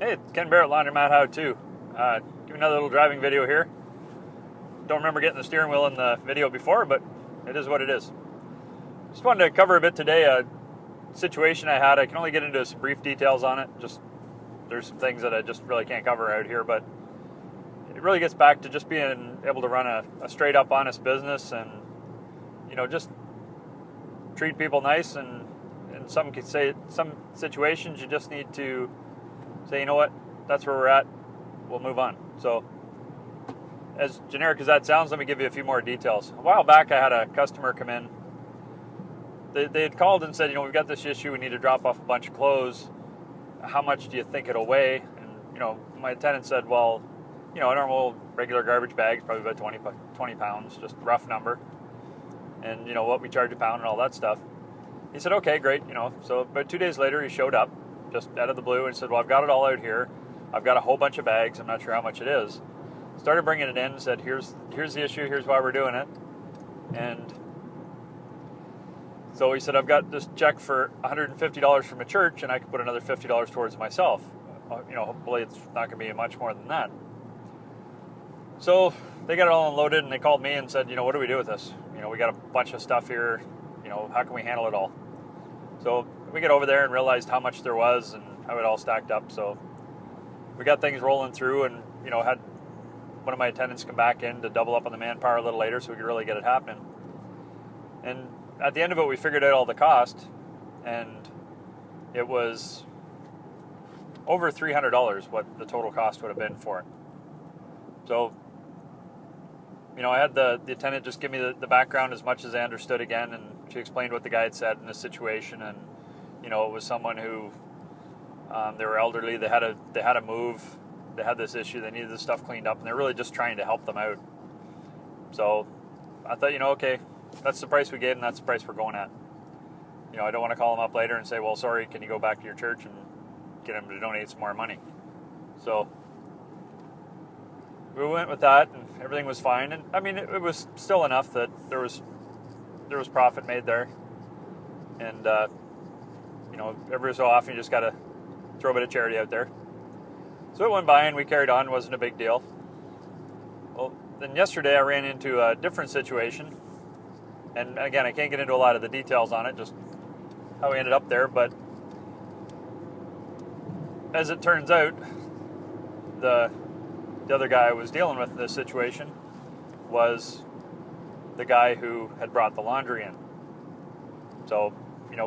Hey, it's Ken Barrett, Laundromat How To. Give another little driving video here. Don't remember getting the steering wheel in the video before, but it is what it is. Just wanted to cover a bit today, a situation I had. I can only get into some brief details on it. There's some things that I just really can't cover out here, but it really gets back to just being able to run a straight up, honest business and, just treat people nice. And in some situations, you just need to say, you know what, that's where we're at, we'll move on. So as generic as that sounds, let me give you a few more details. A while back, I had a customer come in. They had called and said, we've got this issue, we need to drop off a bunch of clothes. How much do you think it'll weigh? And, my attendant said, well, a normal regular garbage bag is probably about 20 pounds, just a rough number. And, what we charge a pound and all that stuff. He said, okay, great, So about 2 days later, he showed up, just out of the blue, and said, well, I've got it all out here. I've got a whole bunch of bags. I'm not sure how much it is. Started bringing it in and said, here's the issue. Here's why we're doing it. And so he said, I've got this check for $150 from a church, and I can put another $50 towards myself. Hopefully it's not going to be much more than that. So they got it all unloaded, and they called me and said, what do we do with this? We got a bunch of stuff here. How can we handle it all? So we get over there and realized how much there was and how it all stacked up. So we got things rolling through, and had one of my attendants come back in to double up on the manpower a little later so we could really get it happening. And at the end of it, we figured out all the cost, and it was over $300 what the total cost would have been for it. So, I had the attendant just give me the background as much as I understood again, and she explained what the guy had said in the situation, and it was someone who they were elderly, they had to move, they had this issue, they needed this stuff cleaned up, and they're really just trying to help them out. So I thought, okay, that's the price we gave, and that's the price we're going at. I don't want to call them up later and say, well, sorry, can you go back to your church and get them to donate some more money? So we went with that, and everything was fine. And I mean, it was still enough that there was profit made there. And every so often you just got to throw a bit of charity out there. So it went by, and we carried on. It wasn't a big deal. Well, then yesterday I ran into a different situation. And again, I can't get into a lot of the details on it, just how we ended up there. But as it turns out, the other guy I was dealing with in this situation was the guy who had brought the laundry in. So,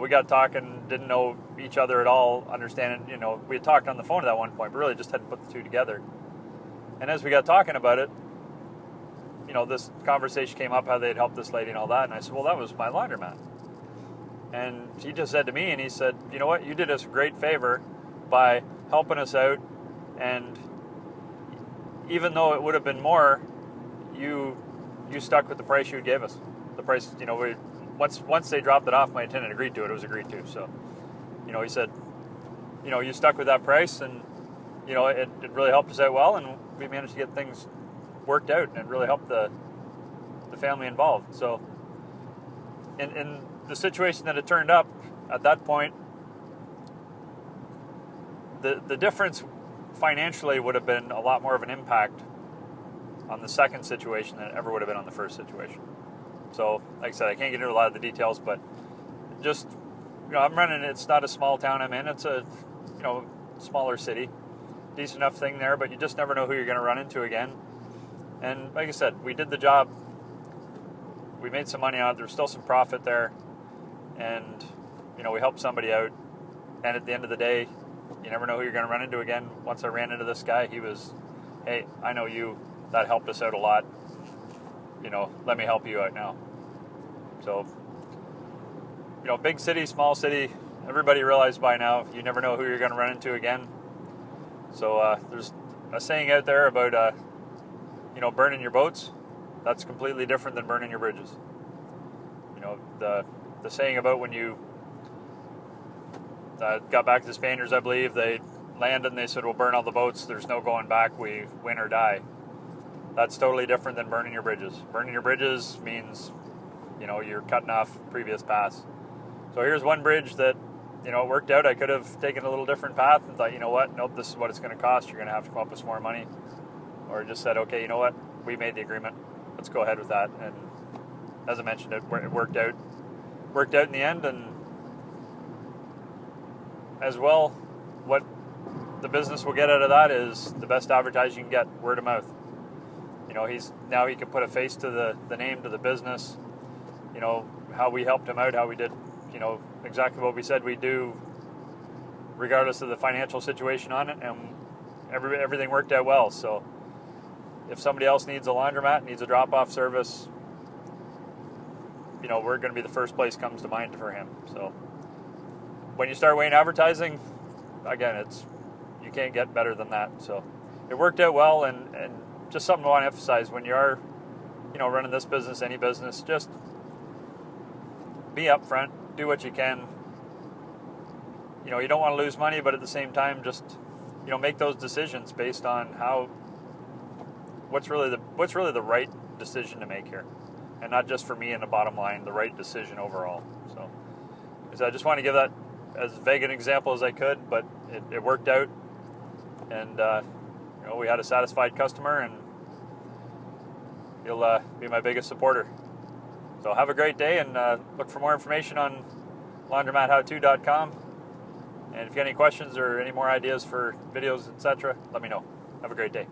we got talking, didn't know each other at all, understanding, we had talked on the phone at that one point, but really just hadn't put the two together. And as we got talking about it, this conversation came up, how they'd helped this lady and all that, and I said, well, that was my laundromat. And he just said to me, and he said, you know what, you did us a great favor by helping us out, and even though it would have been more, you stuck with the price you gave us. The price, once they dropped it off, my attendant agreed to it. It was agreed to. So, he said, you stuck with that price, and it really helped us out well, and we managed to get things worked out, and it really helped the family involved. So, in the situation that it turned up at that point, the difference financially would have been a lot more of an impact on the second situation than it ever would have been on the first situation. So, like I said, I can't get into a lot of the details, but just, I'm running, it's not a small town I'm in, it's a, smaller city, decent enough thing there, but you just never know who you're going to run into again. And like I said, we did the job, we made some money on it, there's still some profit there, and, we helped somebody out, and at the end of the day, you never know who you're going to run into again. Once I ran into this guy, he was, hey, I know you, that helped us out a lot, let me help you out now. So, big city, small city, everybody realized by now, you never know who you're going to run into again. So there's a saying out there about, burning your boats. That's completely different than burning your bridges. The saying about when you got back to the Spaniards, I believe, they landed and they said, we'll burn all the boats, there's no going back, we win or die. That's totally different than burning your bridges. Burning your bridges means, you're cutting off previous paths. So here's one bridge that, it worked out. I could have taken a little different path and thought, you know what, nope, this is what it's going to cost. You're going to have to come up with some more money. Or just said, okay, you know what, we made the agreement. Let's go ahead with that. And as I mentioned, it worked out. Worked out in the end. And as well, what the business will get out of that is the best advertising you can get, word of mouth. He can put a face to the name, to the business. How we helped him out, how we did, exactly what we said we'd do, regardless of the financial situation on it, and everything worked out well. So if somebody else needs a laundromat, needs a drop-off service, we're going to be the first place comes to mind for him. So when you start weighing advertising, again, you can't get better than that. So it worked out well, and just something I want to emphasize when you are, running this business, any business, just be upfront, do what you can. You don't want to lose money, but at the same time, just make those decisions based on what's really the right decision to make here, and not just for me in the bottom line, the right decision overall. So I just want to give that as vague an example as I could, but it worked out, and we had a satisfied customer, and he'll be my biggest supporter. So have a great day, and look for more information on laundromathowto.com. And if you have any questions or any more ideas for videos, etc., let me know. Have a great day.